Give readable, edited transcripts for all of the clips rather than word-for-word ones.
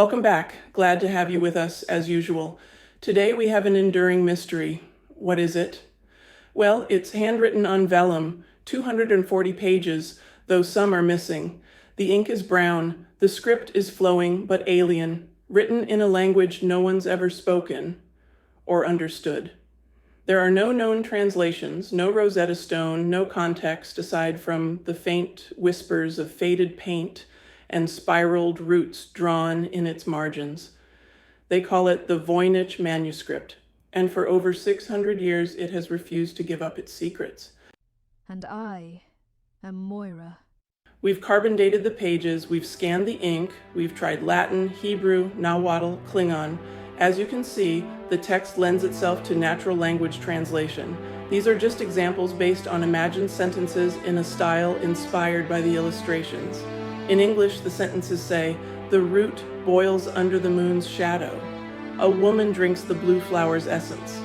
Welcome back. Glad to have you with us as usual. Today we have an enduring mystery. What is it? Well, it's handwritten on vellum, 240 pages, though some are missing. The ink is brown, the script is flowing but alien, written in a language no one's ever spoken or understood. There are no known translations, no Rosetta Stone, no context aside from the faint whispers of faded paint and spiraled roots drawn in its margins. They call it the Voynich Manuscript, and for over 600 years it has refused to give up its secrets. And I am Moira. We've carbon dated the pages, we've scanned the ink, we've tried Latin, Hebrew, Nahuatl, Klingon. As you can see, the text lends itself to natural language translation. These are just examples based on imagined sentences in a style inspired by the illustrations. In English, the sentences say, "The root boils under the moon's shadow. A woman drinks the blue flower's essence."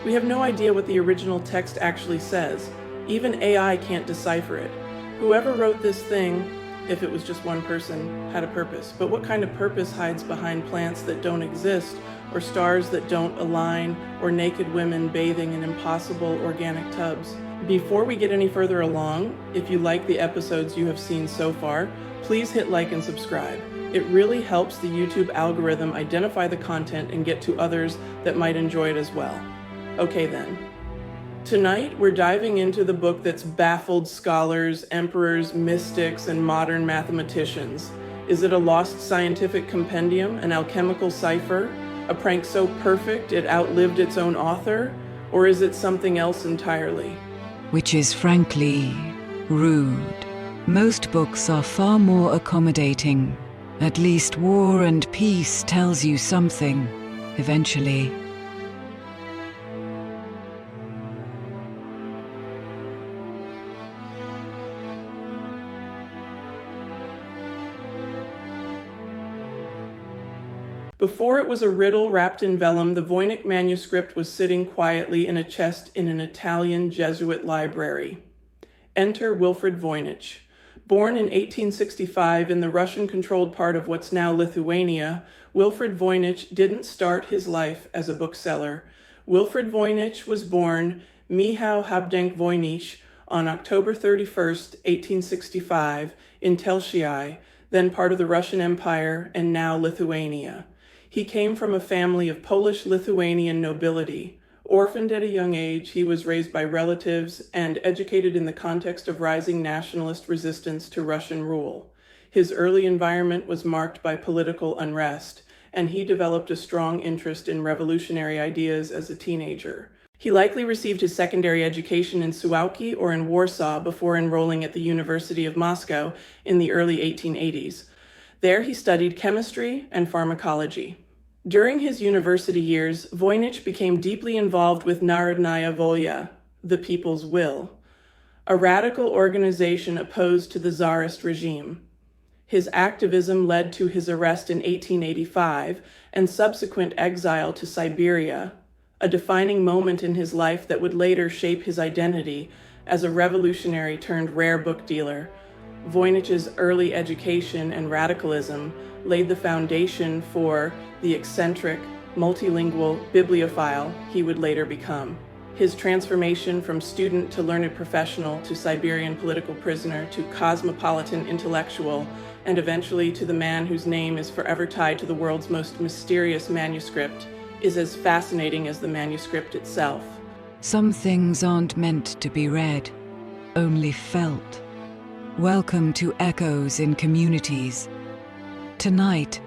We have no idea what the original text actually says. Even AI can't decipher it. Whoever wrote this thing, if it was just one person, had a purpose. But what kind of purpose hides behind plants that don't exist, or stars that don't align, or naked women bathing in impossible organic tubs? Before we get any further along, if you like the episodes you have seen so far, please hit like and subscribe. It really helps the YouTube algorithm identify the content and get to others that might enjoy it as well. Okay then. Tonight, we're diving into the book that's baffled scholars, emperors, mystics, and modern mathematicians. Is it a lost scientific compendium, an alchemical cipher, a prank so perfect it outlived its own author, or is it something else entirely? Which is frankly rude. Most books are far more accommodating. At least War and Peace tells you something, eventually. Before it was a riddle wrapped in vellum, the Voynich Manuscript was sitting quietly in a chest in an Italian Jesuit library. Enter Wilfrid Voynich. Born in 1865 in the Russian-controlled part of what's now Lithuania, Wilfrid Voynich didn't start his life as a bookseller. Wilfrid Voynich was born Michał Habdank Voynich on October 31st, 1865, in Telšiai, then part of the Russian Empire and now Lithuania. He came from a family of Polish-Lithuanian nobility. Orphaned at a young age, he was raised by relatives and educated in the context of rising nationalist resistance to Russian rule. His early environment was marked by political unrest, and he developed a strong interest in revolutionary ideas as a teenager. He likely received his secondary education in Suwałki or in Warsaw before enrolling at the University of Moscow in the early 1880s. There he studied chemistry and pharmacology. During his university years, Voynich became deeply involved with Narodnaya Volya, the People's Will, a radical organization opposed to the Tsarist regime. His activism led to his arrest in 1885 and subsequent exile to Siberia, a defining moment in his life that would later shape his identity as a revolutionary turned rare book dealer. Voynich's early education and radicalism laid the foundation for the eccentric, multilingual bibliophile he would later become. His transformation from student to learned professional to Siberian political prisoner to cosmopolitan intellectual and eventually to the man whose name is forever tied to the world's most mysterious manuscript is as fascinating as the manuscript itself. Some things aren't meant to be read, only felt. Welcome to Echoes in Communities. Tonight,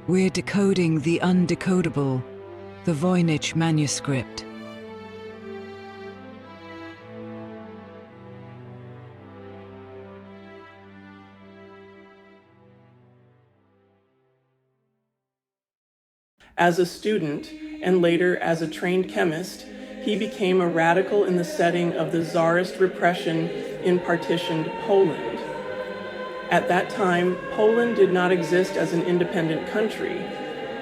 we're decoding the undecodable, the Voynich Manuscript. As a student, and later as a trained chemist, he became a radical in the setting of the Tsarist repression in partitioned Poland. At that time, Poland did not exist as an independent country.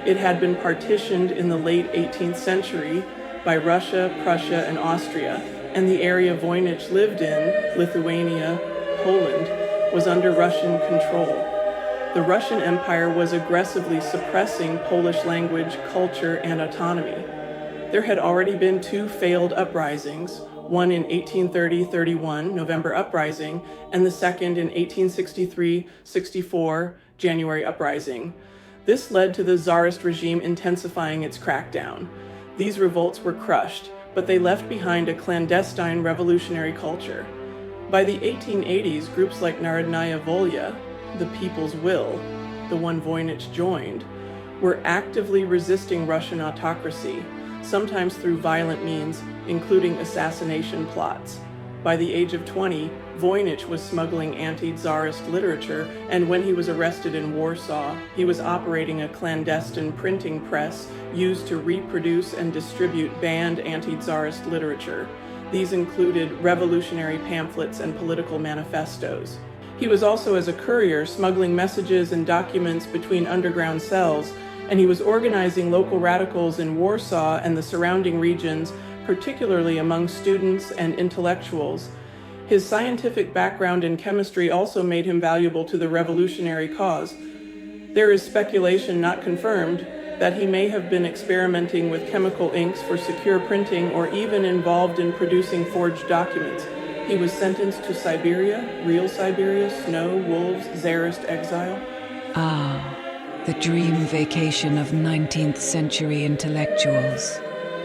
It had been partitioned in the late 18th century by Russia, Prussia, and Austria, and the area Voynich lived in, Lithuania, Poland, was under Russian control. the Russian Empire was aggressively suppressing Polish language, culture, and autonomy. There had already been two failed uprisings, one in 1830-31, November Uprising, and the second in 1863-64, January Uprising. This led to the Tsarist regime intensifying its crackdown. These revolts were crushed, but they left behind a clandestine revolutionary culture. By the 1880s, groups like Narodnaya Volya, the People's Will, the one Voynich joined, were actively resisting Russian autocracy, sometimes through violent means, including assassination plots. By the age of 20, Voynich was smuggling anti-Tsarist literature, and when he was arrested in Warsaw, he was operating a clandestine printing press used to reproduce and distribute banned anti-Tsarist literature. These included revolutionary pamphlets and political manifestos. He was also, as a courier, smuggling messages and documents between underground cells, and he was organizing local radicals in Warsaw and the surrounding regions, particularly among students and intellectuals. His scientific background in chemistry also made him valuable to the revolutionary cause. There is speculation, not confirmed, that he may have been experimenting with chemical inks for secure printing or even involved in producing forged documents. He was sentenced to Siberia, real Siberia, snow, wolves, Tsarist exile. Ah, the dream vacation of 19th century intellectuals.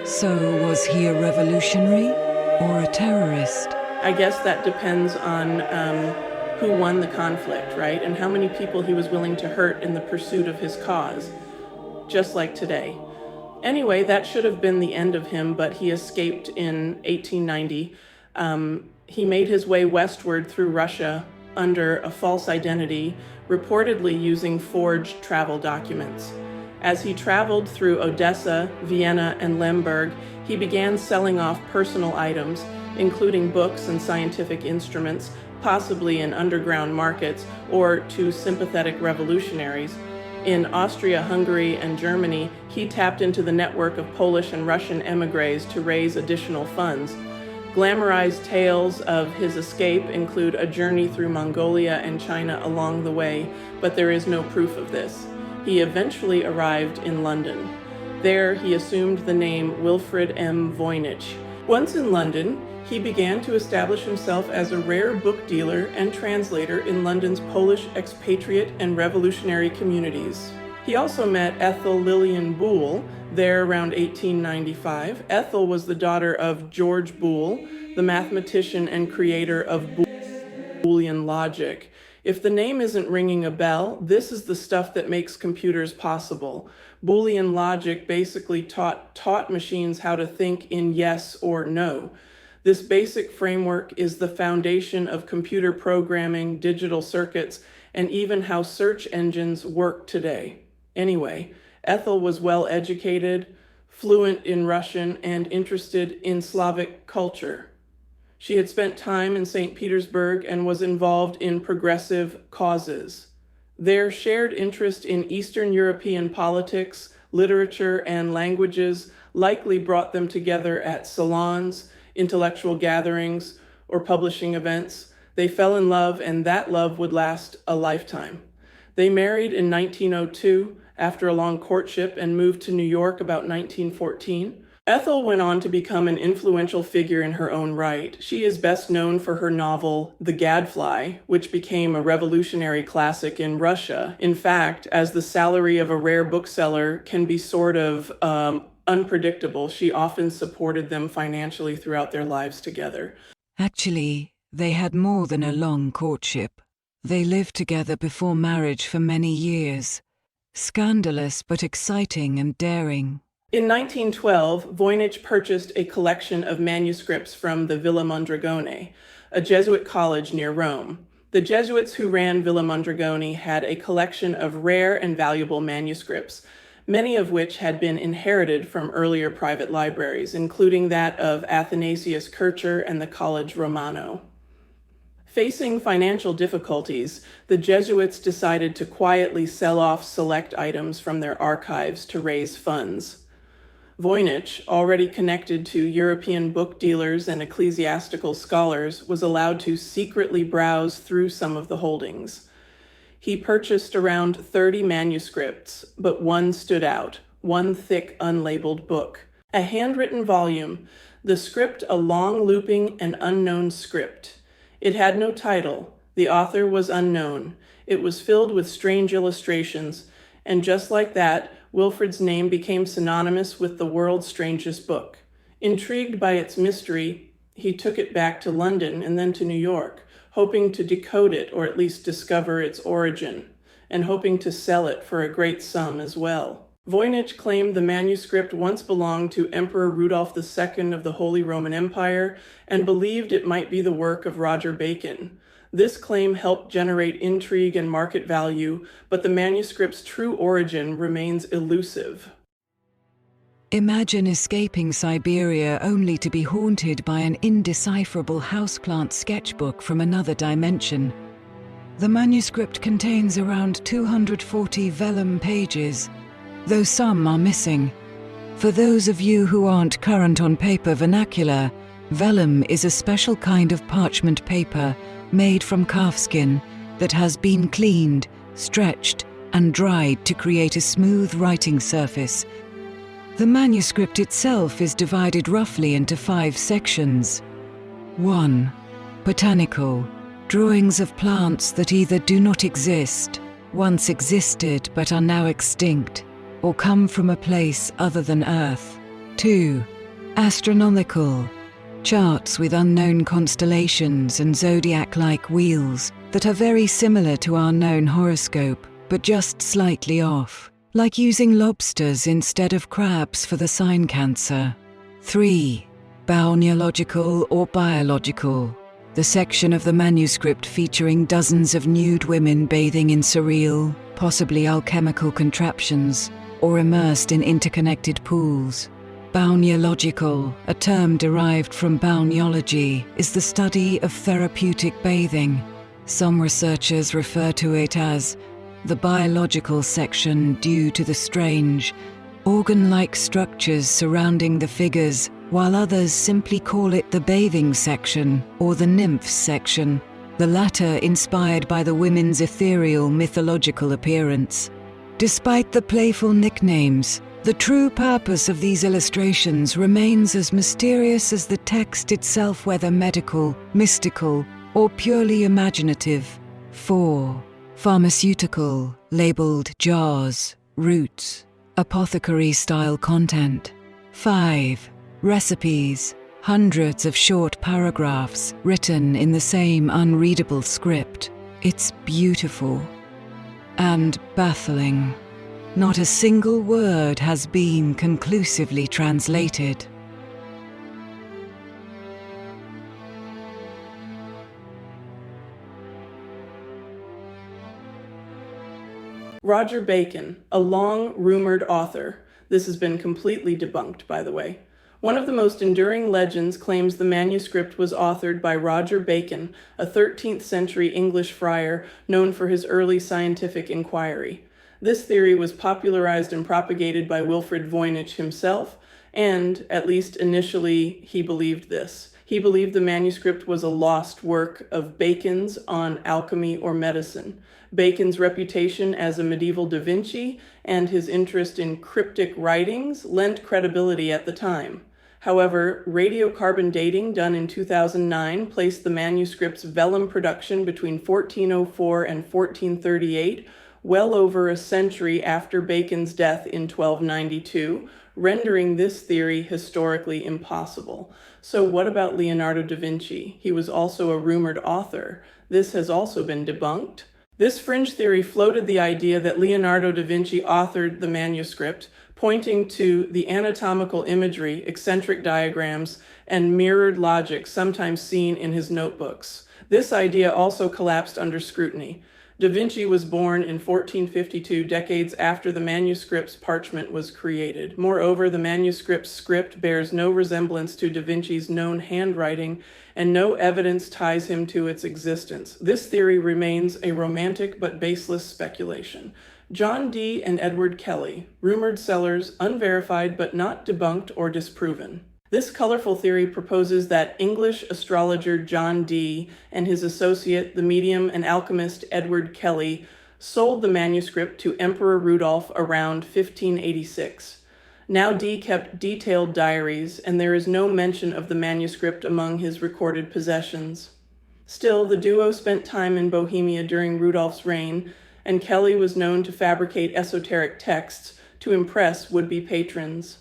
So was he a revolutionary or a terrorist? I guess that depends on who won the conflict, right? And how many people he was willing to hurt in the pursuit of his cause, just like today. Anyway, that should have been the end of him, but he escaped in 1890. He made his way westward through Russia under a false identity, reportedly using forged travel documents. As he traveled through Odessa, Vienna, and Lemberg, he began selling off personal items, including books and scientific instruments, possibly in underground markets or to sympathetic revolutionaries. In Austria, Hungary, and Germany, he tapped into the network of Polish and Russian émigrés to raise additional funds. Glamorized tales of his escape include a journey through Mongolia and China along the way, but there is no proof of this. He eventually arrived in London. There, he assumed the name Wilfred M. Voynich. Once in London, he began to establish himself as a rare book dealer and translator in London's Polish expatriate and revolutionary communities. He also met Ethel Lillian Boole there around 1895. Ethel was the daughter of George Boole, the mathematician and creator of Boolean logic. If the name isn't ringing a bell, this is the stuff that makes computers possible. Boolean logic basically taught machines how to think in yes or no. This basic framework is the foundation of computer programming, digital circuits, and even how search engines work today. Anyway, Ethel was well educated, fluent in Russian, and interested in Slavic culture. She had spent time in St. Petersburg and was involved in progressive causes. Their shared interest in Eastern European politics, literature, and languages likely brought them together at salons, intellectual gatherings, or publishing events. They fell in love, and that love would last a lifetime. They married in 1902 after a long courtship and moved to New York about 1914. Ethel went on to become an influential figure in her own right. She is best known for her novel, The Gadfly, which became a revolutionary classic in Russia. In fact, as the salary of a rare bookseller can be sort of unpredictable, she often supported them financially throughout their lives together. Actually, they had more than a long courtship. They lived together before marriage for many years. Scandalous but exciting and daring. In 1912, Voynich purchased a collection of manuscripts from the Villa Mondragone, a Jesuit college near Rome. The Jesuits who ran Villa Mondragone had a collection of rare and valuable manuscripts, many of which had been inherited from earlier private libraries, including that of Athanasius Kircher and the College Romano. Facing financial difficulties, the Jesuits decided to quietly sell off select items from their archives to raise funds. Voynich, already connected to European book dealers and ecclesiastical scholars, was allowed to secretly browse through some of the holdings. He purchased around 30 manuscripts, but one stood out, one thick, unlabeled book. A handwritten volume, the script a long, looping, and unknown script. It had no title. The author was unknown. It was filled with strange illustrations, and just like that, Wilfrid's name became synonymous with the world's strangest book. Intrigued by its mystery, he took it back to London and then to New York, hoping to decode it or at least discover its origin, and hoping to sell it for a great sum as well. Voynich claimed the manuscript once belonged to Emperor Rudolph II of the Holy Roman Empire and believed it might be the work of Roger Bacon. This claim helped generate intrigue and market value, but the manuscript's true origin remains elusive. Imagine escaping Siberia only to be haunted by an indecipherable houseplant sketchbook from another dimension. The manuscript contains around 240 vellum pages, though some are missing. For those of you who aren't current on paper vernacular, vellum is a special kind of parchment paper made from calfskin that has been cleaned, stretched, and dried to create a smooth writing surface. The manuscript itself is divided roughly into 5 sections. 1. Botanical. Drawings of plants that either do not exist, once existed but are now extinct, or come from a place other than Earth. 2. Astronomical. Charts with unknown constellations and zodiac-like wheels that are very similar to our known horoscope, but just slightly off, like using lobsters instead of crabs for the sign Cancer. 3. Balneological or biological. The section of the manuscript featuring dozens of nude women bathing in surreal, possibly alchemical contraptions, or immersed in interconnected pools. Balneological, a term derived from balneology, is the study of therapeutic bathing. Some researchers refer to it as the biological section due to the strange, organ-like structures surrounding the figures, while others simply call it the bathing section or the nymphs section, the latter inspired by the women's ethereal mythological appearance. Despite the playful nicknames, the true purpose of these illustrations remains as mysterious as the text itself, whether medical, mystical, or purely imaginative. 4. Pharmaceutical, labeled jars, roots, apothecary-style content. 5. Recipes, hundreds of short paragraphs written in the same unreadable script. It's beautiful and baffling. Not a single word has been conclusively translated. Roger Bacon, a long-rumored author. This has been completely debunked, by the way. One of the most enduring legends claims the manuscript was authored by Roger Bacon, a 13th century English friar known for his early scientific inquiry. This theory was popularized and propagated by Wilfrid Voynich himself, and, at least initially, he believed this. He believed the manuscript was a lost work of Bacon's on alchemy or medicine. Bacon's reputation as a medieval Da Vinci and his interest in cryptic writings lent credibility at the time. However, radiocarbon dating done in 2009 placed the manuscript's vellum production between 1404 and 1438, well over a century after Bacon's death in 1292, rendering this theory historically impossible. So what about Leonardo da Vinci? He was also a rumored author. This has also been debunked. This fringe theory floated the idea that Leonardo da Vinci authored the manuscript, pointing to the anatomical imagery, eccentric diagrams, and mirrored logic sometimes seen in his notebooks. This idea also collapsed under scrutiny. Da Vinci was born in 1452, decades after the manuscript's parchment was created. Moreover, the manuscript's script bears no resemblance to Da Vinci's known handwriting, and no evidence ties him to its existence. This theory remains a romantic but baseless speculation. John Dee and Edward Kelly, rumored sellers, unverified but not debunked or disproven. This colorful theory proposes that English astrologer John Dee and his associate, the medium and alchemist Edward Kelly, sold the manuscript to Emperor Rudolph around 1586. Now Dee kept detailed diaries, and there is no mention of the manuscript among his recorded possessions. Still, the duo spent time in Bohemia during Rudolph's reign, and Kelly was known to fabricate esoteric texts to impress would-be patrons.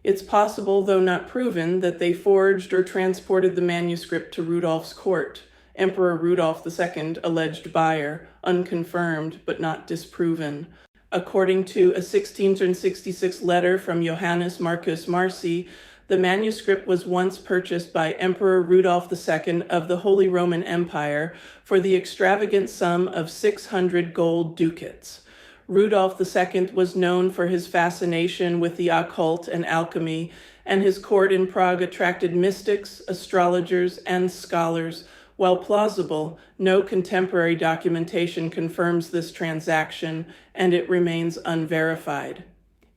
It's possible, though not proven, that they forged or transported the manuscript to Rudolph's court. Emperor Rudolph II, alleged buyer, unconfirmed but not disproven. According to a 1666 letter from Johannes Marcus Marci, the manuscript was once purchased by Emperor Rudolph II of the Holy Roman Empire for the extravagant sum of 600 gold ducats. Rudolph II was known for his fascination with the occult and alchemy, and his court in Prague attracted mystics, astrologers, and scholars. While plausible, no contemporary documentation confirms this transaction, and it remains unverified.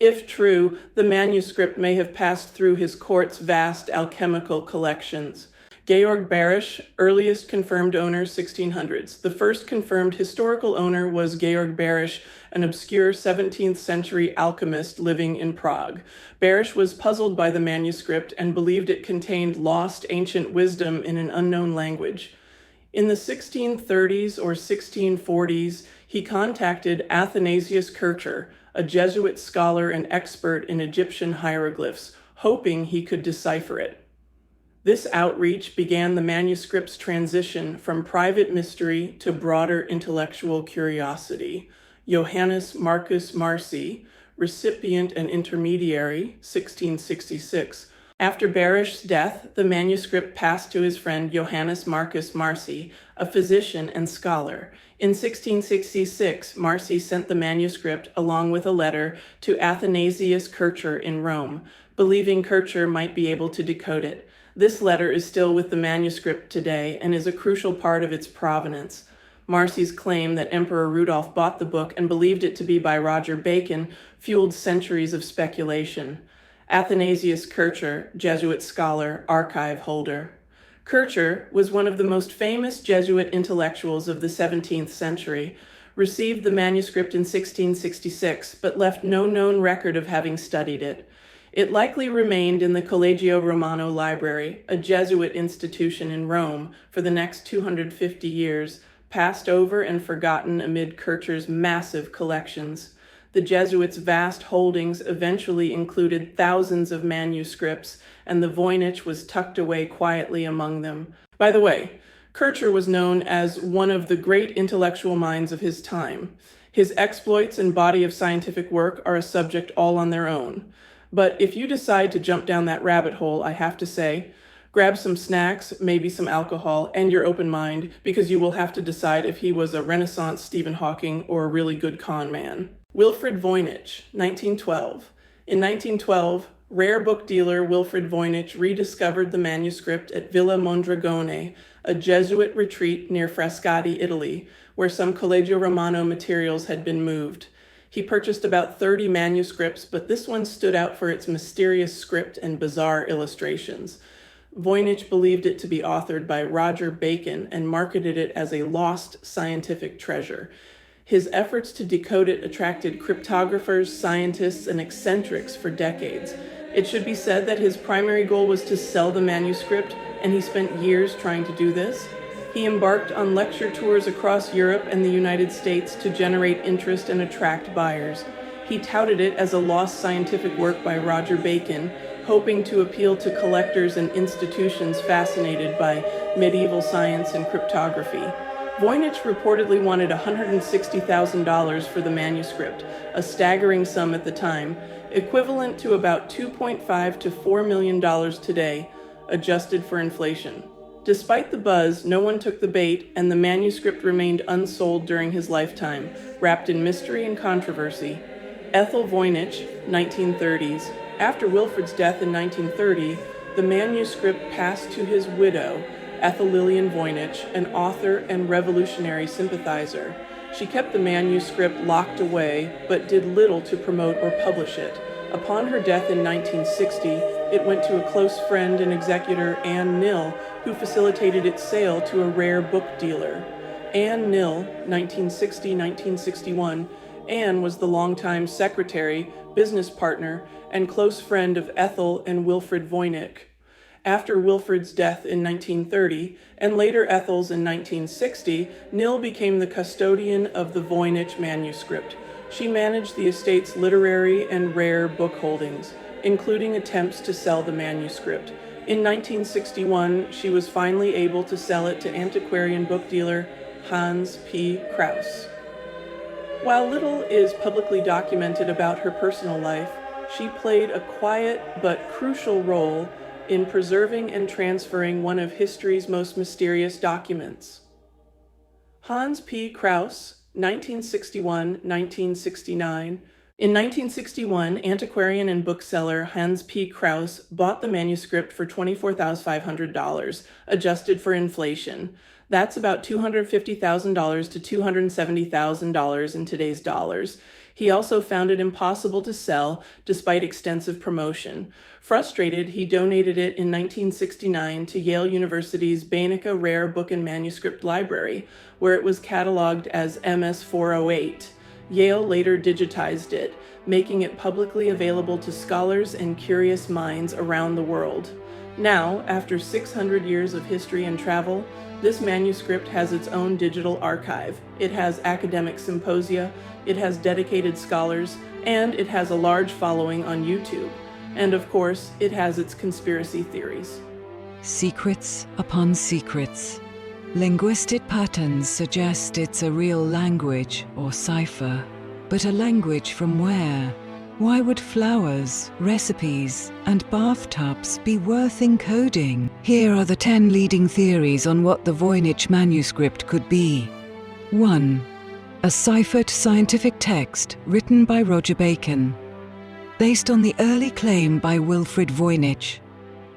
If true, the manuscript may have passed through his court's vast alchemical collections. Georg Barisch, earliest confirmed owner 1600s. The first confirmed historical owner was Georg Barisch, an obscure 17th century alchemist living in Prague. Barisch was puzzled by the manuscript and believed it contained lost ancient wisdom in an unknown language. In the 1630s or 1640s, he contacted Athanasius Kircher, a Jesuit scholar and expert in Egyptian hieroglyphs, hoping he could decipher it. This outreach began the manuscript's transition from private mystery to broader intellectual curiosity. Johannes Marcus Marci, recipient and intermediary, 1666. After Barisch's death, the manuscript passed to his friend Johannes Marcus Marci, a physician and scholar. In 1666, Marci sent the manuscript along with a letter to Athanasius Kircher in Rome, believing Kircher might be able to decode it. This letter is still with the manuscript today and is a crucial part of its provenance. Marci's claim that Emperor Rudolph bought the book and believed it to be by Roger Bacon fueled centuries of speculation. Athanasius Kircher, Jesuit scholar, archive holder. Kircher was one of the most famous Jesuit intellectuals of the 17th century, received the manuscript in 1666, but left no known record of having studied it. It likely remained in the Collegio Romano Library, a Jesuit institution in Rome, for the next 250 years, passed over and forgotten amid Kircher's massive collections. The Jesuits' vast holdings eventually included thousands of manuscripts, and the Voynich was tucked away quietly among them. By the way, Kircher was known as one of the great intellectual minds of his time. His exploits and body of scientific work are a subject all on their own. But if you decide to jump down that rabbit hole, I have to say, grab some snacks, maybe some alcohol, and your open mind, because you will have to decide if he was a Renaissance Stephen Hawking or a really good con man. Wilfrid Voynich, 1912. In 1912, rare book dealer Wilfrid Voynich rediscovered the manuscript at Villa Mondragone, a Jesuit retreat near Frascati, Italy, where some Collegio Romano materials had been moved. He purchased about 30 manuscripts, but this one stood out for its mysterious script and bizarre illustrations. Voynich believed it to be authored by Roger Bacon and marketed it as a lost scientific treasure. His efforts to decode it attracted cryptographers, scientists, and eccentrics for decades. It should be said that his primary goal was to sell the manuscript, and he spent years trying to do this. He embarked on lecture tours across Europe and the United States to generate interest and attract buyers. He touted it as a lost scientific work by Roger Bacon, hoping to appeal to collectors and institutions fascinated by medieval science and cryptography. Voynich reportedly wanted $160,000 for the manuscript, a staggering sum at the time, equivalent to about $2.5 to $4 million today, adjusted for inflation. Despite the buzz, no one took the bait, and the manuscript remained unsold during his lifetime, wrapped in mystery and controversy. Ethel Voynich, 1930s. After Wilfrid's death in 1930, the manuscript passed to his widow, Ethel Lillian Voynich, an author and revolutionary sympathizer. She kept the manuscript locked away, but did little to promote or publish it. Upon her death in 1960, it went to a close friend and executor, Anne Nill, who facilitated its sale to a rare book dealer. Anne Nill, 1960-1961. Anne was the longtime secretary, business partner, and close friend of Ethel and Wilfrid Voynich. After Wilfrid's death in 1930, and later Ethel's in 1960, Nill became the custodian of the Voynich Manuscript. She managed the estate's literary and rare book holdings, including attempts to sell the manuscript. In 1961, she was finally able to sell it to antiquarian book dealer Hans P. Krauss. While little is publicly documented about her personal life, she played a quiet but crucial role in preserving and transferring one of history's most mysterious documents. Hans P. Krauss, 1961-1969. In 1961, antiquarian and bookseller Hans P. Krauss bought the manuscript for $24,500, adjusted for inflation. That's about $250,000 to $270,000 in today's dollars. He also found it impossible to sell despite extensive promotion. Frustrated, he donated it in 1969 to Yale University's Beinica Rare Book and Manuscript Library, where it was cataloged as MS-408. Yale later digitized it, making it publicly available to scholars and curious minds around the world. Now, after 600 years of history and travel, this manuscript has its own digital archive. It has academic symposia, it has dedicated scholars, and it has a large following on YouTube. And of course, it has its conspiracy theories. Secrets upon secrets. Linguistic patterns suggest it's a real language or cipher. But a language from where? Why would flowers, recipes, and bathtubs be worth encoding? Here are the 10 leading theories on what the Voynich manuscript could be. 1. A ciphered scientific text written by Roger Bacon. Based on the early claim by Wilfrid Voynich.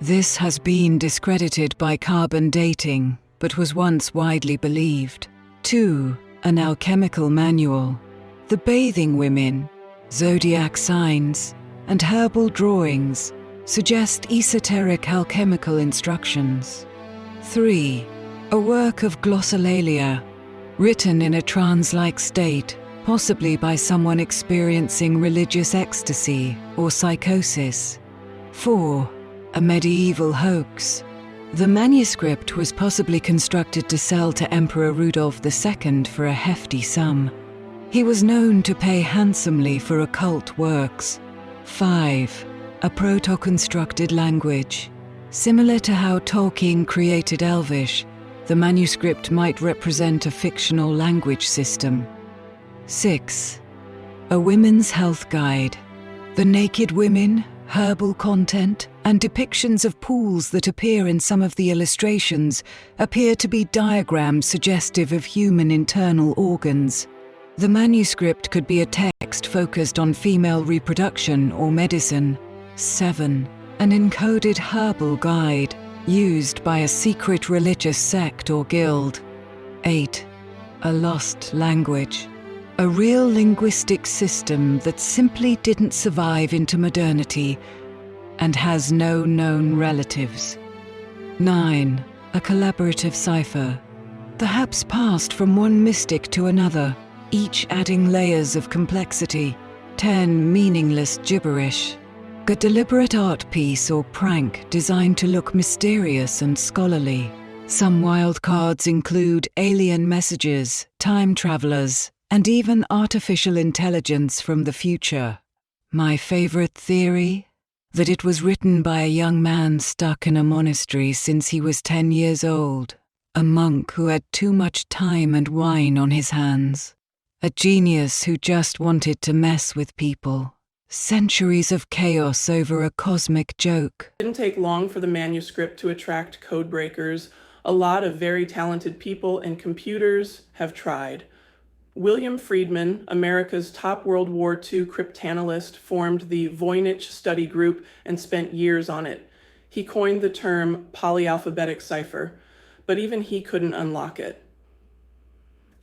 This has been discredited by carbon dating, but was once widely believed. 2. An alchemical manual. The bathing women, zodiac signs, and herbal drawings suggest esoteric alchemical instructions. 3. A work of glossolalia, written in a trance-like state, possibly by someone experiencing religious ecstasy or psychosis. 4. A medieval hoax. The manuscript was possibly constructed to sell to Emperor Rudolf II for a hefty sum. He was known to pay handsomely for occult works. 5. A proto-constructed language. Similar to how Tolkien created Elvish, the manuscript might represent a fictional language system. 6. A women's health guide. The naked women, herbal content, and depictions of pools that appear in some of the illustrations appear to be diagrams suggestive of human internal organs. The manuscript could be a text focused on female reproduction or medicine. 7. An encoded herbal guide, used by a secret religious sect or guild. 8. A lost language. A real linguistic system that simply didn't survive into modernity and has no known relatives. 9. A collaborative cipher. Perhaps passed from one mystic to another, each adding layers of complexity. 10. Meaningless gibberish. A deliberate art piece or prank designed to look mysterious and scholarly. Some wild cards include alien messages, time travelers, and even artificial intelligence from the future. My favorite theory? That it was written by a young man stuck in a monastery since he was 10 years old. A monk who had too much time and wine on his hands. A genius who just wanted to mess with people. Centuries of chaos over a cosmic joke. It didn't take long for the manuscript to attract code breakers. A lot of very talented people and computers have tried. William Friedman, America's top World War II cryptanalyst, formed the Voynich Study Group and spent years on it. He coined the term polyalphabetic cipher, but even he couldn't unlock it.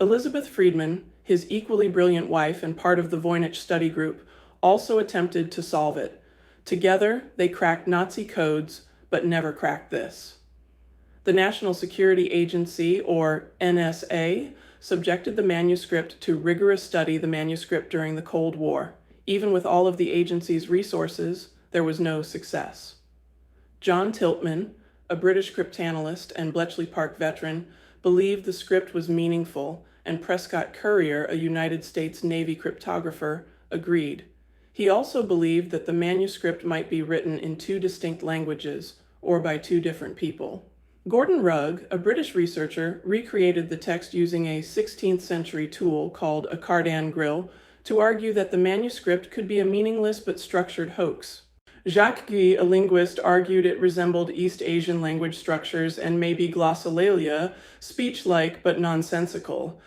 Elizabeth Friedman, his equally brilliant wife and part of the Voynich Study Group, also attempted to solve it. Together, they cracked Nazi codes, but never cracked this. The National Security Agency, or NSA, subjected the manuscript to rigorous study the manuscript during the Cold War. Even with all of the agency's resources, there was no success. John Tiltman, a British cryptanalyst and Bletchley Park veteran, believed the script was meaningful, and Prescott Currier, a United States Navy cryptographer, agreed. He also believed that the manuscript might be written in two distinct languages, or by two different people. Gordon Rugg, a British researcher, recreated the text using a 16th century tool called a cardan grill to argue that the manuscript could be a meaningless but structured hoax. Jacques Guy, a linguist, argued it resembled East Asian language structures and maybe glossolalia, speech-like but nonsensical.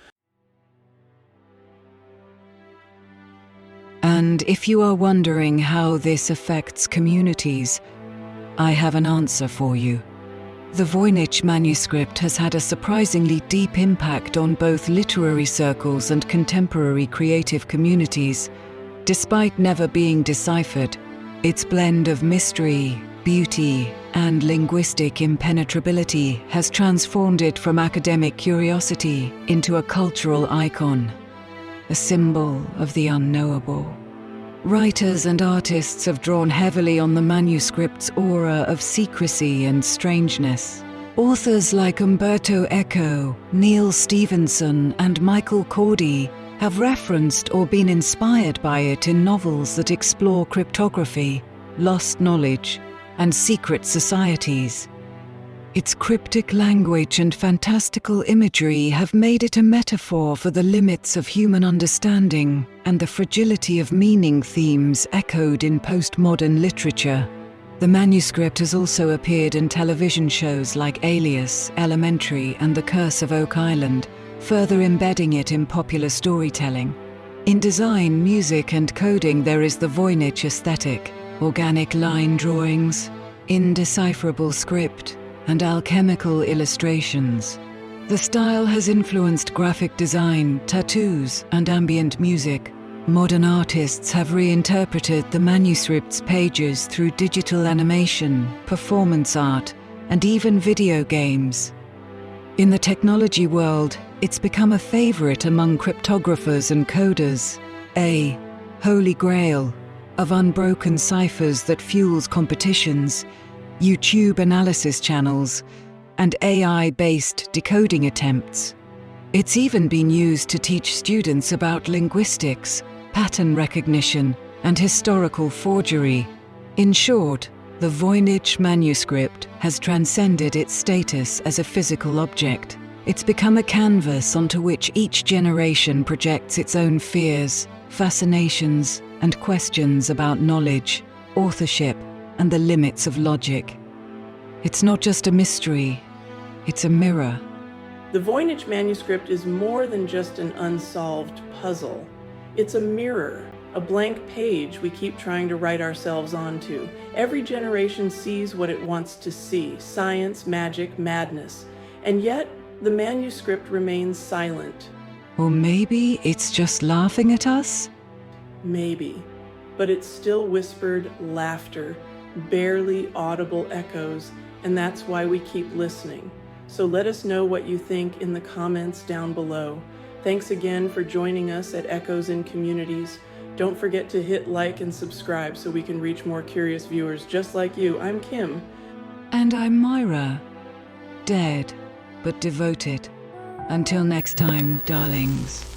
And if you are wondering how this affects communities, I have an answer for you. The Voynich Manuscript has had a surprisingly deep impact on both literary circles and contemporary creative communities. Despite never being deciphered, its blend of mystery, beauty, and linguistic impenetrability has transformed it from academic curiosity into a cultural icon, a symbol of the unknowable. Writers and artists have drawn heavily on the manuscript's aura of secrecy and strangeness. Authors like Umberto Eco, Neil Stevenson, and Michael Cordy have referenced or been inspired by it in novels that explore cryptography, lost knowledge, and secret societies. Its cryptic language and fantastical imagery have made it a metaphor for the limits of human understanding and the fragility of meaning themes echoed in postmodern literature. The manuscript has also appeared in television shows like Alias, Elementary, and The Curse of Oak Island, further embedding it in popular storytelling. In design, music, and coding, there is the Voynich aesthetic: organic line drawings, indecipherable script, and alchemical illustrations. The style has influenced graphic design, tattoos, and ambient music. Modern artists have reinterpreted the manuscript's pages through digital animation, performance art, and even video games. In the technology world, it's become a favorite among cryptographers and coders, a holy grail of unbroken ciphers that fuels competitions, YouTube analysis channels, and AI-based decoding attempts. It's even been used to teach students about linguistics, pattern recognition, and historical forgery. In short, the Voynich Manuscript has transcended its status as a physical object. It's become a canvas onto which each generation projects its own fears, fascinations, and questions about knowledge, authorship, and the limits of logic. It's not just a mystery, it's a mirror. The Voynich Manuscript is more than just an unsolved puzzle. It's a mirror, a blank page we keep trying to write ourselves onto. Every generation sees what it wants to see: science, magic, madness. And yet, the manuscript remains silent. Or maybe it's just laughing at us? Maybe. But it's still whispered laughter, barely audible echoes, and that's why we keep listening. So let us know what you think in the comments down below. Thanks again for joining us at Echoes in Communities. Don't forget to hit like and subscribe so we can reach more curious viewers just like you. I'm Kim. And I'm Moira. Dead, but devoted. Until next time, darlings.